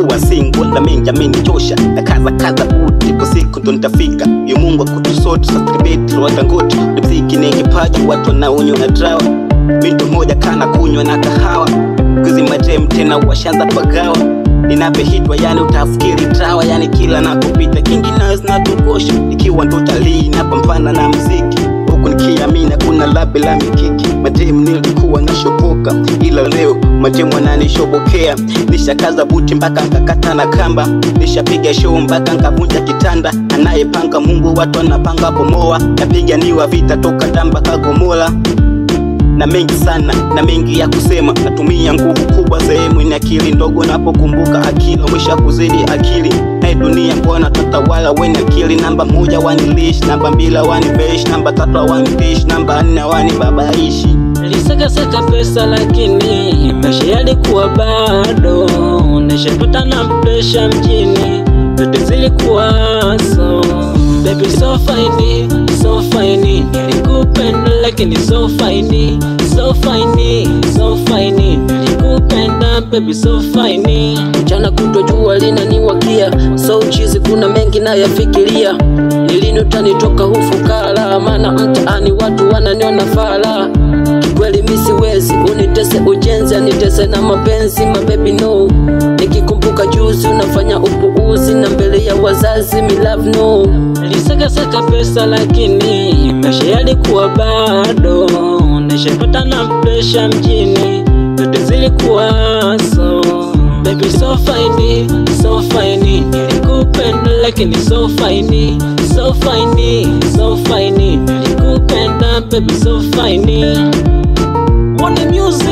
kuwa single na mengi amenichosha, na kaza buti kwa siku ndo nitafika. Yo Mungu akutusote subscribe wa Dangote, mziki ni kipaji watu wanaonywa na drawa. Mtu mmoja kana kunywa na kahawa, kuzi madem tena washanza pagawa. Ninapehitwa yani utafikiri trawa, yani kila nakopita kingine zinatukosha. Nikiwa ndo talii napambana na muziki, huku nikiamini kuna labi la mikiki. Madem nilikuwa nashopoka, ila leo madem wananishobokea. Nishakaza buti mpaka nkakata na kamba, nishapiga show mpaka nkavunja kitanda. Anayepanga Mungu, watu wanapanga bomoa. Napiganiwa vita toka Damba Kagomola. Na mengi sana, na mengi ya kusema. Natumia nguvu kubwa sehemu ni akili ndogo. Napokumbuka akili mwisha kuzidi akili. Na dunia mbona tatawala wenye akili. Namba 1 wanilish, namba 2 wanibesh, namba 3 wanidish, namba 4 wanibabaishi. Nilisaka pesa lakini maisha yalikuwa bado. Nishapata na pressure mjini, zote zilikuwa so. Baby so fine, so fine. Nilikupenda lakini so fine, so fine, so fine. Nilikupenda baby so fine. Mchana kutwa jua linaniwakia, so cheesy kuna mengi nayafikiria. Lini utanitoka ufukara, maana mtaani watu wananiona fala. Kikweli mimi siwezi unitese ujenzi, nitese na mapenzi my baby no. Nikikumbuka juzi unafanya upuuzi, na mbele ya wazazi mi love no. Nilisaka pesa lakini maisha yalikuwa bado. Nishapata na pressure mjini, zote zilikuwa so. Baby so fine, so fine. Nilikupenda lakini so fine, so fine, so fine. Nilikupenda baby so fine. One music.